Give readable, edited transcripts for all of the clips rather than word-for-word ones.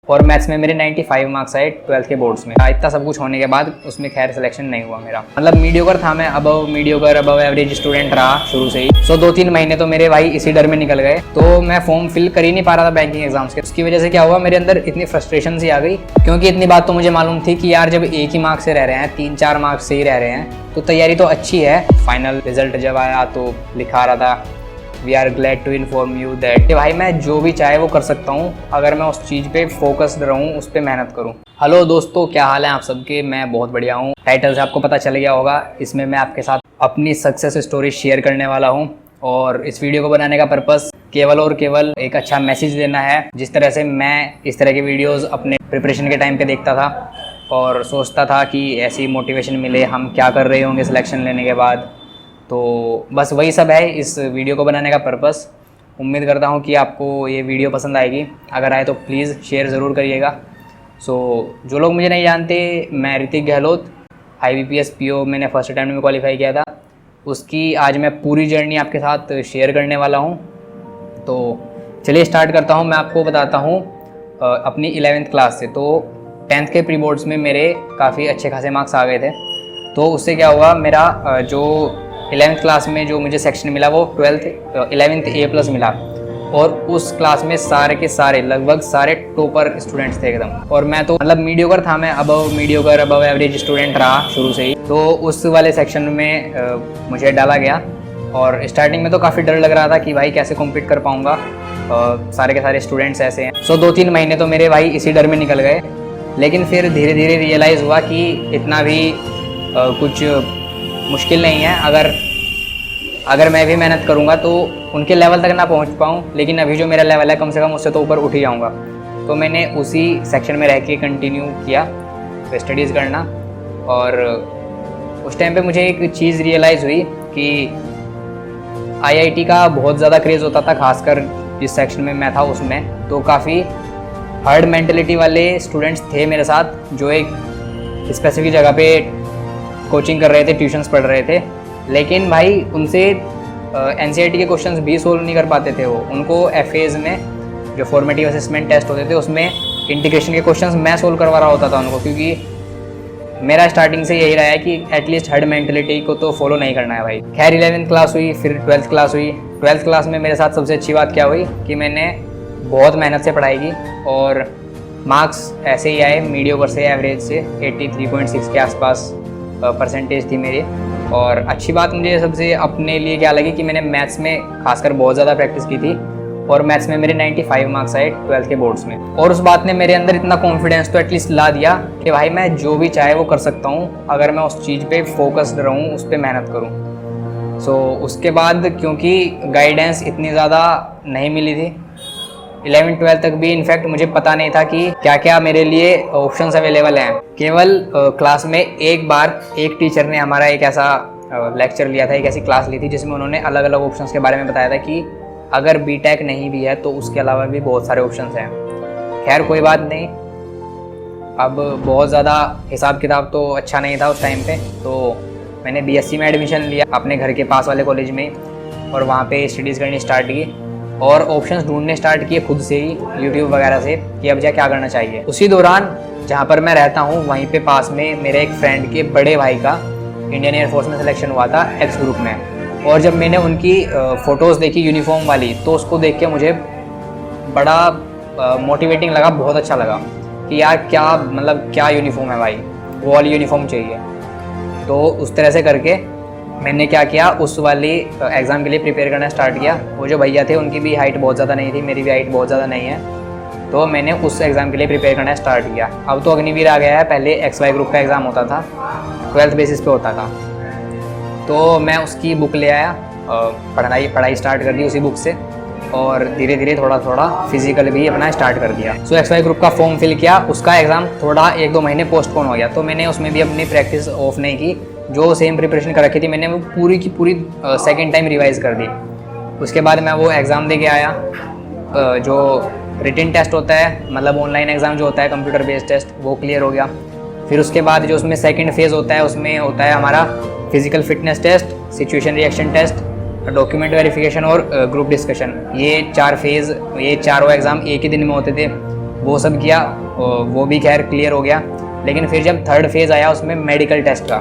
और मैथ्स में मेरे 95 मार्क्स आए 12th के बोर्ड्स में। इतना सब कुछ होने के बाद उसमें खैर सिलेक्शन नहीं हुआ मेरा, मतलब मीडियोकर था मैं, above mediocre above average student रहा शुरू से ही। सो 2-3 महीने तो मेरे भाई इसी डर में निकल गए, तो मैं फॉर्म फिल कर ही नहीं पा रहा था बैंकिंग एग्जाम्स के। उसकी वजह से क्या हुआ, मेरे अंदर इतनी फ्रस्ट्रेशन सी आ गई, क्योंकि इतनी बात तो मुझे मालूम थी कि यार जब एक ही मार्क्स से रह रहे हैं, 3-4 मार्क्स से ही रह रहे हैं, तो तैयारी तो अच्छी है। फाइनल रिजल्ट जब आया तो लिखा रहा था we are glad to inform you that भाई मैं जो भी चाहे वो कर सकता हूँ अगर मैं उस चीज़ पे फोकस्ड रहूँ, उस पर मेहनत करूँ। हेलो दोस्तों, क्या हाल है आप सबके? मैं बहुत बढ़िया हूँ। टाइटल से आपको पता चल गया होगा, इसमें मैं आपके साथ अपनी सक्सेस स्टोरी शेयर करने वाला हूँ। और इस वीडियो को बनाने का पर्पस केवल और केवल एक अच्छा मैसेज देना है। जिस तरह से मैं इस तरह की वीडियोज़ अपने प्रिपरेशन के टाइम पर देखता था और सोचता था कि ऐसी मोटिवेशन मिले, हम क्या कर रहे होंगे सिलेक्शन लेने के बाद, तो बस वही सब है इस वीडियो को बनाने का पर्पस। उम्मीद करता हूँ कि आपको ये वीडियो पसंद आएगी, अगर आए तो प्लीज़ शेयर ज़रूर करिएगा। जो लोग मुझे नहीं जानते, मैं ऋतिक गहलोत, IBPS PO मैंने फर्स्ट अटैम्प्ट में क्वालिफाई किया था, उसकी आज मैं पूरी जर्नी आपके साथ शेयर करने वाला हूँ। तो चलिए स्टार्ट करता हूँ। मैं आपको बताता हूँ अपनी 11th क्लास से। तो 10th के प्री बोर्ड्स में मेरे काफ़ी अच्छे खासे मार्क्स आ गए थे, तो उससे क्या हुआ, मेरा जो 11th क्लास में जो मुझे सेक्शन मिला वो 11th A+ मिला। और उस क्लास में सारे के सारे लगभग सारे टॉपर स्टूडेंट्स थे एकदम। और मैं तो मतलब मीडियोकर था मैं, above mediocre above average student रहा शुरू से ही। तो उस वाले सेक्शन में मुझे डाला गया और स्टार्टिंग में तो काफ़ी डर लग रहा था कि भाई कैसे कॉम्पीट कर पाऊँगा, सारे के सारे स्टूडेंट्स ऐसे हैं। 2-3 महीने तो मेरे भाई इसी डर में निकल गए, लेकिन फिर धीरे धीरे रियलाइज़ हुआ कि इतना भी कुछ मुश्किल नहीं है। अगर मैं भी मेहनत करूंगा तो उनके लेवल तक ना पहुंच पाऊं, लेकिन अभी जो मेरा लेवल है कम से कम उससे तो ऊपर उठ ही जाऊंगा। तो मैंने उसी सेक्शन में रह के कंटिन्यू किया स्टडीज़ करना। और उस टाइम पे मुझे एक चीज़ रियलाइज़ हुई कि IIT का बहुत ज़्यादा क्रेज़ होता था, खासकर जिस सेक्शन में मैं था उसमें। तो काफ़ी हार्ड मेंटलिटी वाले स्टूडेंट्स थे मेरे साथ, जो एक स्पेसिफिक जगह पे कोचिंग कर रहे थे, ट्यूशन्स पढ़ रहे थे, लेकिन भाई उनसे NCERT के क्वेश्चंस भी सोल्व नहीं कर पाते थे वो। उनको FAs में जो फॉर्मेटिव असेसमेंट टेस्ट होते थे उसमें इंटीग्रेशन के क्वेश्चंस मैं सोल्व करवा रहा होता था उनको, क्योंकि मेरा स्टार्टिंग से यही रहा है कि एटलीस्ट हार्ड मेंटलिटी को तो फॉलो नहीं करना है भाई। खैर 11th क्लास हुई, फिर 12th क्लास हुई। 12th क्लास में मेरे साथ सबसे अच्छी बात क्या हुई कि मैंने बहुत मेहनत से पढ़ाई की और मार्क्स ऐसे ही आए मीडियोकर से, एवरेज से 83.6 के आसपास परसेंटेज थी मेरी। और अच्छी बात मुझे सबसे अपने लिए क्या लगी कि मैंने मैथ्स में खासकर बहुत ज़्यादा प्रैक्टिस की थी और मैथ्स में मेरे 95 मार्क्स आए 12th के बोर्ड्स में। और उस बात ने मेरे अंदर इतना कॉन्फिडेंस तो एटलीस्ट ला दिया कि भाई मैं जो भी चाहे वो कर सकता हूँ अगर मैं उस चीज़ पे फोकस्ड रहूँ, उस पर मेहनत करूँ। उसके बाद क्योंकि गाइडेंस इतनी ज़्यादा नहीं मिली थी, 11th-12th तक भी इनफैक्ट मुझे पता नहीं था कि क्या क्या मेरे लिए ऑप्शंस अवेलेबल हैं। केवल क्लास में एक बार एक टीचर ने हमारा एक ऐसा लेक्चर लिया था, एक ऐसी क्लास ली थी जिसमें उन्होंने अलग अलग ऑप्शंस के बारे में बताया था कि अगर BTech नहीं भी है तो उसके अलावा भी बहुत सारे ऑप्शंस हैं। खैर कोई बात नहीं, अब बहुत ज़्यादा हिसाब किताब तो अच्छा नहीं था उस टाइम पे, तो मैंने BSc में एडमिशन लिया अपने घर के पास वाले कॉलेज में और वहाँ पे स्टडीज़ करनी स्टार्ट की और ऑप्शंस ढूंढने स्टार्ट किए खुद से ही YouTube वगैरह से कि अब क्या करना चाहिए। उसी दौरान जहाँ पर मैं रहता हूँ वहीं पे पास में मेरे एक फ्रेंड के बड़े भाई का इंडियन एयरफोर्स में सिलेक्शन हुआ था X ग्रुप में। और जब मैंने उनकी फ़ोटोज़ देखी यूनिफॉर्म वाली, तो उसको देख के मुझे बड़ा मोटिवेटिंग लगा, बहुत अच्छा लगा कि यार क्या यूनिफॉर्म है भाई, वो वाली यूनिफॉर्म चाहिए। तो उस तरह से करके मैंने क्या किया, उस वाली एग्ज़ाम के लिए प्रिपेयर करना स्टार्ट किया। वो जो भैया थे उनकी भी हाइट बहुत ज़्यादा नहीं थी, मेरी भी हाइट बहुत ज़्यादा नहीं है, तो मैंने उस एग्ज़ाम के लिए प्रिपेयर करना स्टार्ट किया। अब तो अग्निवीर आ गया है, पहले XY ग्रुप का एग्ज़ाम होता था, 12th बेसिस पे होता था। तो मैं उसकी बुक ले आया, पढ़ाई स्टार्ट कर दी उसी बुक से और धीरे धीरे थोड़ा फिजिकल भी अपना स्टार्ट कर दिया। XY ग्रुप का फॉर्म फिल किया, उसका एग्ज़ाम थोड़ा 1-2 महीने पोस्टपोन हो गया, तो मैंने उसमें भी अपनी प्रैक्टिस ऑफ नहीं की। जो सेम प्रिपरेशन कर रखी थी मैंने वो पूरी की पूरी सेकेंड टाइम रिवाइज़ कर दी। उसके बाद मैं वो एग्ज़ाम दे के आया, जो रिटन टेस्ट होता है, मतलब ऑनलाइन एग्ज़ाम जो होता है कंप्यूटर बेस्ड टेस्ट, वो क्लियर हो गया। फिर उसके बाद जो उसमें सेकंड फेज़ होता है, उसमें होता है हमारा physical fitness test, situation reaction test, document verification और ग्रुप डिस्कशन। ये 4 फेज़, ये चारों एग्ज़ाम एक ही दिन में होते थे। वो सब किया, वो भी खैर क्लियर हो गया। लेकिन फिर जब थर्ड फेज़ आया उसमें मेडिकल टेस्ट का,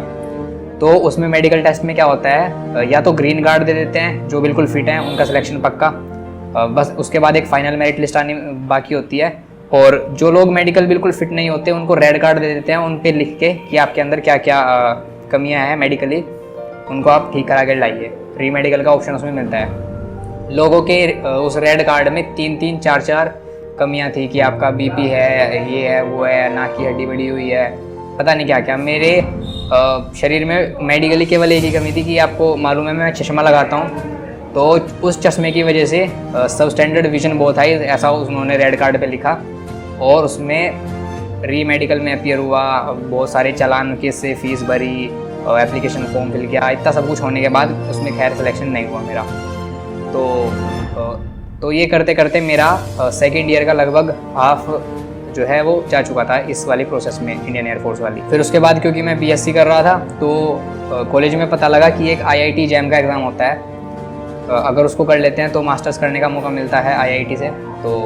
तो उसमें मेडिकल टेस्ट में क्या होता है, या तो ग्रीन कार्ड दे देते हैं जो बिल्कुल फिट हैं उनका सिलेक्शन पक्का, बस उसके बाद एक फाइनल मेरिट लिस्ट आनी बाकी होती है। और जो लोग मेडिकल बिल्कुल फिट नहीं होते उनको रेड कार्ड दे देते हैं, उन पे लिख के कि आपके अंदर क्या क्या कमियां हैं मेडिकली, उनको आप ठीक करा के लाइए। री मेडिकल का ऑप्शन उसमें मिलता है। लोगों के उस रेड कार्ड में 3-3, 4-4 कमियां थी कि आपका बीपी है, ये है, वो है, नाक की हड्डी बड़ी हुई है, पता नहीं क्या क्या। मेरे शरीर में मेडिकली केवल एक ही कमी थी कि आपको मालूम है मैं चश्मा लगाता हूँ, तो उस चश्मे की वजह से सब स्टैंडर्ड विजन बहुत हाई, ऐसा उन्होंने रेड कार्ड पे लिखा। और उसमें री मेडिकल में अपीयर हुआ, बहुत सारे चालान किससे फीस भरी, एप्लीकेशन फॉर्म फिल किया, इतना सब कुछ होने के बाद उसमें खैर सिलेक्शन नहीं हुआ मेरा। तो ये करते करते मेरा सेकेंड ईयर का लगभग हाफ जो है वो जा चुका था इस वाली प्रोसेस में, इंडियन एयरफोर्स वाली। फिर उसके बाद क्योंकि मैं बीएससी कर रहा था तो कॉलेज में पता लगा कि एक आईआईटी जैम का एग्ज़ाम होता है, अगर उसको कर लेते हैं तो मास्टर्स करने का मौका मिलता है आईआईटी से। तो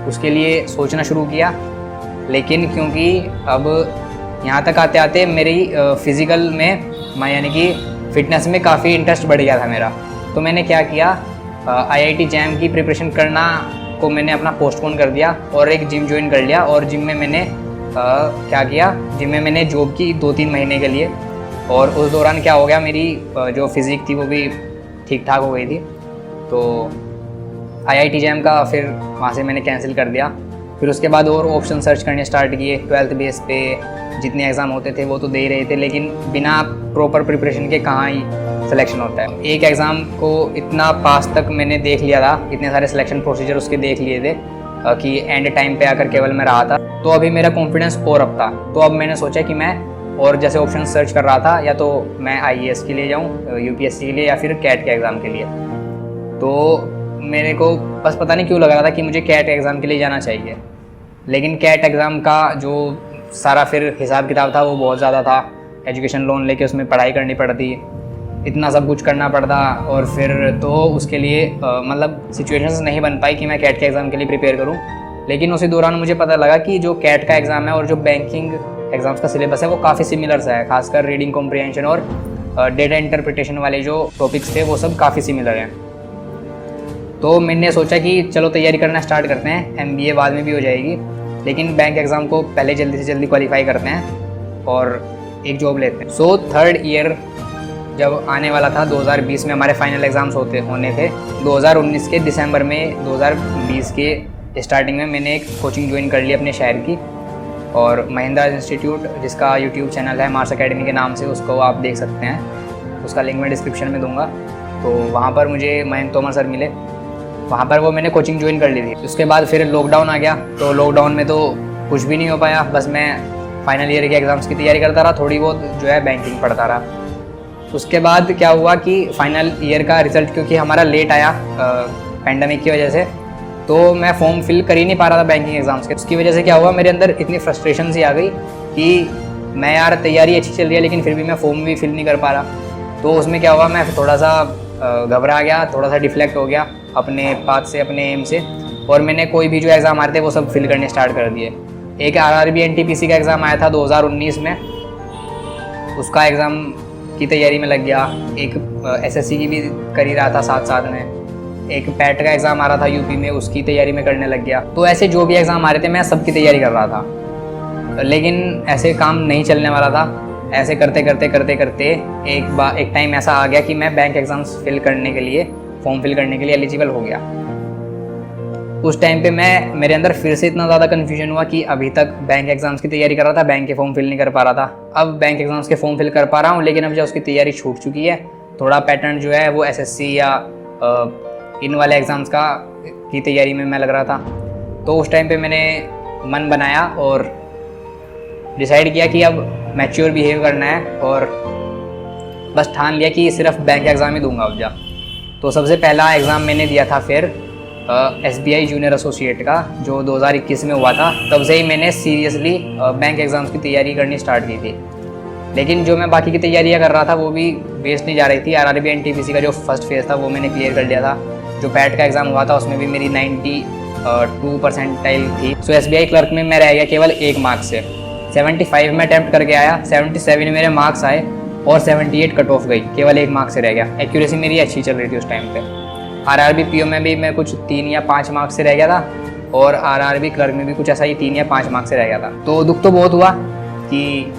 उसके लिए सोचना शुरू किया, लेकिन क्योंकि अब यहाँ तक आते आते मेरी फिज़िकल में यानी कि फ़िटनेस में काफ़ी इंटरेस्ट बढ़ गया था मेरा। तो मैंने क्या किया, आईआईटी जैम की प्रिपरेशन करना को मैंने अपना पोस्टपोन कर दिया और एक जिम ज्वाइन कर लिया। और जिम में मैंने क्या किया, जिम में मैंने जॉब की 2-3 महीने के लिए। और उस दौरान क्या हो गया, मेरी जो फिज़िक थी वो भी ठीक ठाक हो गई थी। तो आईआईटी जैम का फिर वहाँ से मैंने कैंसिल कर दिया। फिर उसके बाद और ऑप्शन सर्च करने स्टार्ट किए। 12th बेस पे जितने एग्ज़ाम होते थे वो तो दे ही रहे थे, लेकिन बिना प्रॉपर प्रिपरेशन के कहाँ ही सिलेक्शन होता है। एक एग्ज़ाम को इतना पास तक मैंने देख लिया था, इतने सारे सिलेक्शन प्रोसीजर उसके देख लिए थे कि एंड टाइम पे आकर केवल मैं रहा था। तो अभी मेरा कॉन्फिडेंस और अप था। तो अब मैंने सोचा कि मैं और जैसे ऑप्शन सर्च कर रहा था, या तो मैं आईएएस के लिए जाऊँ, यूपीएससी के लिए, या फिर कैट के एग्ज़ाम के लिए। तो मेरे को बस पता नहीं क्यों लग रहा था कि मुझे कैट एग्ज़ाम के लिए जाना चाहिए। लेकिन कैट एग्ज़ाम का जो सारा फिर हिसाब किताब था वो बहुत ज़्यादा था। एजुकेशन लोन लेके उसमें पढ़ाई करनी पड़ती, इतना सब कुछ करना पड़ता। और फिर तो उसके लिए मतलब सिचुएशंस नहीं बन पाई कि मैं कैट के एग्ज़ाम के लिए प्रिपेयर करूं। लेकिन उसी दौरान मुझे पता लगा कि जो कैट का एग्ज़ाम है और जो बैंकिंग एग्ज़ाम्स का सिलेबस है वो काफ़ी सिमिलर सा है, खासकर रीडिंग कॉम्प्रिहेंशन और डेटा इंटरप्रिटेशन वाले जो टॉपिक्स थे वो सब काफ़ी सिमिलर हैं। तो मैंने सोचा कि चलो तैयारी करना स्टार्ट करते हैं, एमबीए बाद में भी हो जाएगी, लेकिन बैंक एग्ज़ाम को पहले जल्दी से जल्दी क्वालिफाई करते हैं और एक जॉब लेते हैं। सो थर्ड ईयर जब आने वाला था, 2020 में हमारे फाइनल एग्ज़ाम्स होने थे। 2019 के दिसंबर में 2020 के स्टार्टिंग में मैंने एक कोचिंग ज्वाइन कर ली अपने शहर की, और महिंद्रा इंस्टीट्यूट, जिसका यूट्यूब चैनल है मार्स अकेडमी के नाम से, उसको आप देख सकते हैं, उसका लिंक मैं डिस्क्रिप्शन में दूंगा। तो वहाँ पर मुझे मयंक तोमर सर मिले, वहाँ पर वो मैंने कोचिंग ज्वाइन कर ली थी। उसके बाद फिर लॉकडाउन आ गया, तो लॉकडाउन में तो कुछ भी नहीं हो पाया, बस मैं फाइनल ईयर के एग्ज़ाम्स की तैयारी करता रहा, थोड़ी बहुत जो है बैंकिंग पढ़ता रहा। उसके बाद क्या हुआ कि फाइनल ईयर का रिज़ल्ट क्योंकि हमारा लेट आया पैंडमिक की वजह से, तो मैं फॉर्म फिल कर ही नहीं पा रहा था बैंकिंग एग्ज़ाम्स के। उसकी वजह से क्या हुआ, मेरे अंदर इतनी फ्रस्ट्रेशन सी आ गई कि मैं यार तैयारी अच्छी चल रही है लेकिन फिर भी मैं फॉर्म भी फिल नहीं कर पा रहा। तो उसमें क्या हुआ, मैं थोड़ा सा घबरा गया, थोड़ा सा डिफ्लेक्ट हो गया अपने पाथ से, अपने एम से, और मैंने कोई भी जो एग्ज़ाम आते थे वो सब फिल करने स्टार्ट कर दिए। एक आरआरबी एनटीपीसी का एग्ज़ाम आया था 2019 में, उसका एग्ज़ाम की तैयारी में लग गया। एक एसएससी की भी कर ही रहा था साथ साथ में। एक पैट का एग्ज़ाम आ रहा था यूपी में, उसकी तैयारी में करने लग गया। तो ऐसे जो भी एग्ज़ाम आ रहे थे मैं सबकी तैयारी कर रहा था, लेकिन ऐसे काम नहीं चलने वाला था। ऐसे करते करते एक टाइम ऐसा आ गया कि मैं बैंक एग्ज़ाम्स फिल करने के लिए, फॉर्म फिल करने के लिए एलिजिबल हो गया। उस टाइम पे मेरे अंदर फिर से इतना ज़्यादा कन्फ्यूजन हुआ कि अभी तक बैंक एग्ज़ाम्स की तैयारी कर रहा था, बैंक के फॉर्म फिल नहीं कर पा रहा था। अब बैंक एग्ज़ाम्स के फॉर्म फिल कर पा रहा हूँ, लेकिन अब जब उसकी तैयारी छूट चुकी है, थोड़ा पैटर्न जो है वो एसएससी या इन वाले एग्ज़ाम्स की तैयारी में मैं लग रहा था। तो उस टाइम पे मैंने मन बनाया और डिसाइड किया कि अब मैच्योर बिहेव करना है, और बस ठान लिया कि सिर्फ बैंक एग्ज़ाम ही दूंगा अब जा। तो सबसे पहला एग्ज़ाम मैंने दिया था फिर SBI जूनियर एसोसिएट का, जो 2021 में हुआ था। तब से ही मैंने सीरियसली बैंक एग्ज़ाम्स की तैयारी करनी स्टार्ट की थी। लेकिन जो मैं बाकी की तैयारियाँ कर रहा था वो भी वेस्ट नहीं जा रही थी। आरआरबी एनटीपीसी का जो फर्स्ट फेज़ था वो मैंने क्लियर कर लिया था। जो पैट का एग्ज़ाम हुआ था उसमें भी मेरी 90 2 परसेंटाइल थी। सो SBI क्लर्क में मैं रह गया केवल 1 मार्क्स से। 75 में अटैम्प्ट करके आया, 77 मेरे मार्क्स आए और 78 कट ऑफ गई, केवल 1 मार्क्स से रह गया। एक्यूरेसी मेरी अच्छी चल रही थी उस टाइम पे। RRB PO में भी मैं कुछ 3 या 5 मार्क्स से रह गया था और RRB क्लर्क में भी कुछ ऐसा ही 3 या 5 मार्क्स से रह गया था। तो दुख तो बहुत हुआ कि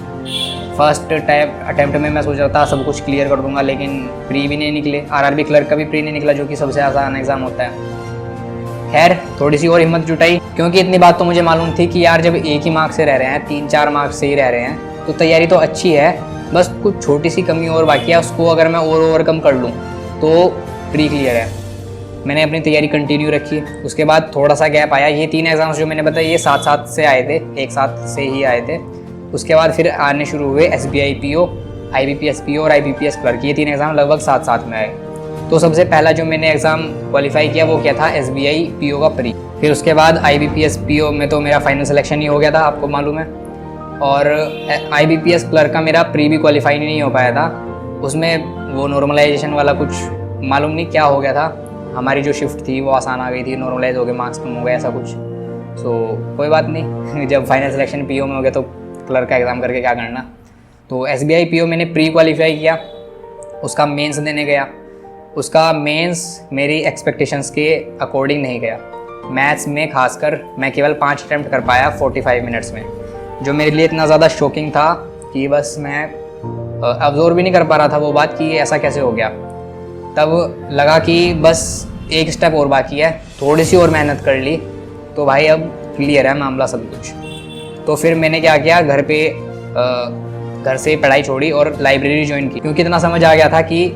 फर्स्ट अटैम्प्ट में मैं सोच रहा था सब कुछ क्लियर कर दूंगा, लेकिन प्री भी नहीं निकले। RRB क्लर्क का भी प्री नहीं निकला, जो कि सबसे आसान एग्जाम होता है। खैर थोड़ी सी और हिम्मत जुटाई, क्योंकि इतनी बात तो मुझे मालूम थी कि यार जब 1 ही मार्क्स से रह रहे हैं, 3-4 मार्क्स से ही रह रहे हैं, तो तैयारी तो अच्छी है, बस कुछ छोटी सी कमी और बाकी है, उसको अगर मैं और ओवरकम कर लूँ तो प्री क्लियर है। मैंने अपनी तैयारी कंटिन्यू रखी। उसके बाद थोड़ा सा गैप आया। ये 3 एग्जाम्स जो मैंने बताया ये साथ साथ से आए थे, एक साथ से ही आए थे। उसके बाद फिर आने शुरू हुए SBI PO, IBPS PO और IBPS क्लर्क। ये 3 एग्ज़ाम लगभग साथ साथ में आए। तो सबसे पहला जो मैंने एग्ज़ाम क्वालिफाई किया वो क्या था, SBI PO का प्री। फिर उसके बाद IBPS PO में तो मेरा फाइनल सिलेक्शन ही हो गया था, आपको मालूम है। और IBPS क्लर्क का मेरा प्री भी क्वालिफाई नहीं हो पाया था। उसमें वो नॉर्मलाइजेशन वाला कुछ मालूम नहीं क्या हो गया था, हमारी जो शिफ्ट थी वो आसान आ गई थी, नॉर्मलाइज हो गए, मार्क्स कम हो गए, ऐसा कुछ। सो कोई बात नहीं, जब फाइनल सिलेक्शन PO में हो गया तो क्लर्क का एग्ज़ाम करके क्या करना। तो SBI PO मैंने प्री क्वालिफाई किया, उसका मेंस देने गया। उसका मेंस मेरी एक्सपेक्टेशंस के अकॉर्डिंग नहीं गया। मैथ्स में खासकर मैं केवल 5 अटैम्प्ट कर पाया 45 मिनट्स में, जो मेरे लिए इतना ज़्यादा शॉकिंग था कि बस मैं अब्जॉर्व भी नहीं कर पा रहा था वो बात कि ये ऐसा कैसे हो गया। तब लगा कि बस एक स्टेप और बाकी है, थोड़ी सी और मेहनत कर ली तो भाई अब क्लियर है मामला सब कुछ। तो फिर मैंने क्या किया, घर से पढ़ाई छोड़ी और लाइब्रेरी ज्वाइन की, क्योंकि इतना समझ आ गया था कि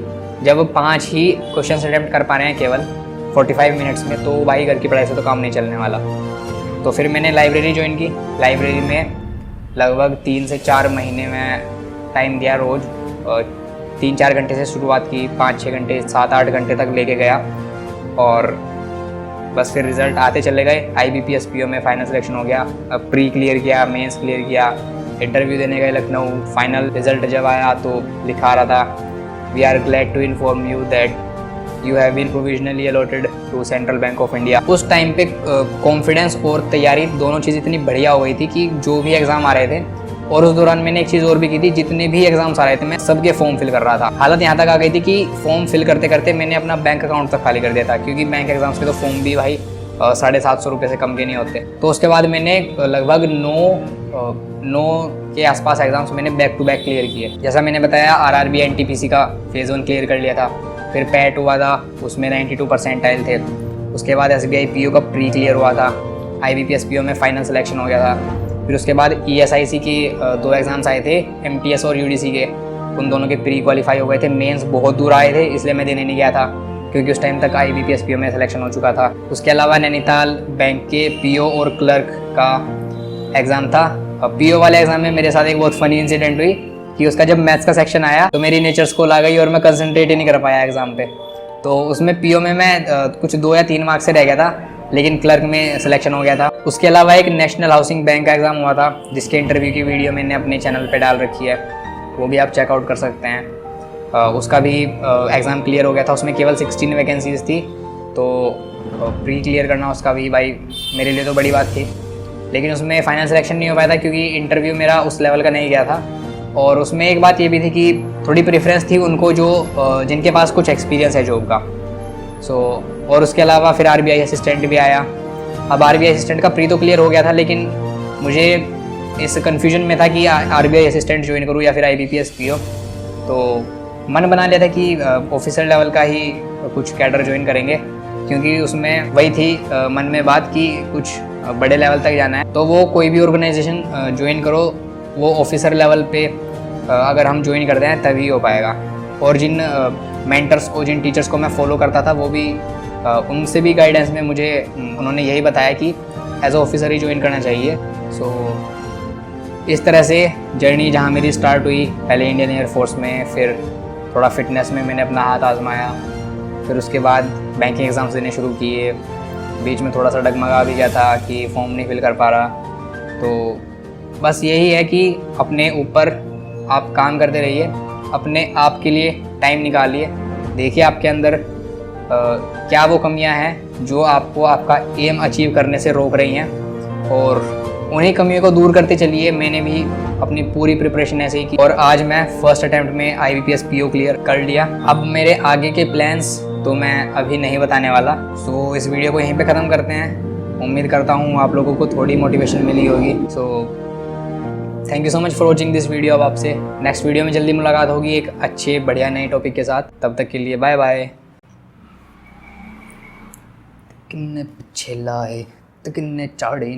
जब 5 ही क्वेश्चन अटैम्प्ट कर पा रहे हैं केवल 45 मिनट्स में, तो भाई घर की पढ़ाई से तो काम नहीं चलने वाला। तो फिर मैंने लाइब्रेरी ज्वाइन की। लाइब्रेरी में लगभग 3 से 4 महीने में टाइम दिया रोज़, 3-4 घंटे से शुरुआत की, 5-6 घंटे 7-8 घंटे तक लेके गया और बस फिर रिज़ल्ट आते चले गए। IBPS PO में फाइनल सिलेक्शन हो गया। अब प्री क्लियर किया, मेंस क्लियर किया, इंटरव्यू देने गए लखनऊ। फाइनल रिजल्ट जब आया तो लिखा रहा था, we are glad to inform you that you have been provisionally allotted to central bank of India. उस टाइम पे कॉन्फिडेंस और तैयारी दोनों चीज़ इतनी बढ़िया हो गई थी कि जो भी एग्ज़ाम आ रहे थे, और उस दौरान मैंने एक चीज़ और भी की थी, जितने भी एग्जाम्स आ रहे थे मैं सबके फॉर्म फिल कर रहा था। हालत यहाँ तक आ गई थी कि फॉर्म फिल करते करते मैंने अपना बैंक अकाउंट तक खाली कर दिया था, क्योंकि बैंक एग्जाम्स के तो फॉर्म भी भाई 750 रुपये से कम के नहीं होते। तो उसके बाद मैंने लगभग 9 के आसपास एग्जाम्स मैंने बैक टू बैक क्लियर किए। जैसा मैंने बताया, RRB NTPC का फेज़ 1 क्लियर कर लिया था। फिर पैट हुआ था, उसमें 92 परसेंटाइल थे। उसके बाद SBI PO का प्री क्लियर हुआ था। IBPS PO में फाइनल सिलेक्शन हो गया था। फिर उसके बाद ESIC के 2 एग्ज़ाम्स आए थे, MTS और UDC के, उन दोनों के प्री क्वालिफाई हो गए थे। मेंस बहुत दूर आए थे, इसलिए मैं देने नहीं गया था, क्योंकि उस टाइम तक IBPS PO में सिलेक्शन हो चुका था। उसके अलावा नैनीताल बैंक के PO और क्लर्क का एग्ज़ाम था। PO वाले एग्ज़ाम में मेरे साथ एक बहुत फ़नी इंसिडेंट हुई कि उसका जब मैथ्स का सेक्शन आया तो मेरी नेचर स्कूल आ गई और मैं कंसंट्रेट ही नहीं कर पाया एग्ज़ाम पे। तो उसमें PO में मैं कुछ 2 या 3 मार्क्स से रह गया था, लेकिन क्लर्क में सिलेक्शन हो गया था। उसके अलावा एक नेशनल हाउसिंग बैंक का एग्ज़ाम हुआ था, जिसके इंटरव्यू की वीडियो मैंने अपने चैनल पे डाल रखी है, वो भी आप चेकआउट कर सकते हैं। उसका भी एग्ज़ाम क्लियर हो गया था। उसमें केवल 16 वैकेंसीज थी, तो प्री क्लियर करना उसका भी भाई मेरे लिए तो बड़ी बात थी। लेकिन उसमें फाइनल सिलेक्शन नहीं हो पाया था, क्योंकि इंटरव्यू मेरा उस लेवल का नहीं गया था। और उसमें एक बात ये भी थी कि थोड़ी प्रेफरेंस थी उनको जो जिनके पास कुछ एक्सपीरियंस है जॉब का। और उसके अलावा फिर RBI असिस्टेंट भी आया। अब RBI असिस्टेंट का प्री तो क्लियर हो गया था, लेकिन मुझे इस कन्फ्यूजन में था कि RBI असिस्टेंट ज्वाइन करूँ या फिर IBPS PO। तो मन बना लिया था कि ऑफिसर लेवल का ही कुछ कैडर ज्वाइन करेंगे, क्योंकि उसमें वही थी मन में बात कि कुछ बड़े लेवल तक जाना है। तो वो कोई भी ऑर्गेनाइजेशन ज्वाइन करो, वो ऑफिसर लेवल पे अगर हम ज्वाइन करते हैं तभी हो पाएगा। और जिन मेंटर्स को, जिन टीचर्स को मैं फॉलो करता था, वो भी उनसे भी गाइडेंस में मुझे उन्होंने यही बताया कि एज अ ऑफिसर ही ज्वाइन करना चाहिए। इस तरह से जर्नी जहाँ मेरी स्टार्ट हुई, पहले इंडियन एयरफोर्स में, फिर थोड़ा फिटनेस में मैंने अपना हाथ आजमाया, फिर उसके बाद बैंकिंग एग्ज़ाम्स देने शुरू किए। बीच में थोड़ा सा डगमगा भी गया था कि फॉर्म नहीं फिल कर पा रहा। तो बस यही है कि अपने ऊपर आप काम करते रहिए, अपने आप के लिए टाइम निकालिए, देखिए आपके अंदर क्या वो कमियां हैं जो आपको आपका एम अचीव करने से रोक रही हैं, और उन्हीं कमियों को दूर करते चलिए। मैंने भी अपनी पूरी प्रिपरेशन ऐसे ही की और आज मैं फर्स्ट अटैम्प्ट में IBPS PO क्लियर कर लिया। अब मेरे आगे के प्लान्स तो मैं अभी नहीं बताने वाला। सो इस वीडियो को यहीं पे ख़त्म करते हैं। उम्मीद करता हूँ आप लोगों को थोड़ी मोटिवेशन मिली होगी। So thank you so much for watching this video. अब आपसे नेक्स्ट वीडियो में जल्दी मुलाकात होगी एक अच्छे बढ़िया नए टॉपिक के साथ। तब तक के लिए बाय बाय। किन्ने पिछे लाए तो किन्ने चाड़े।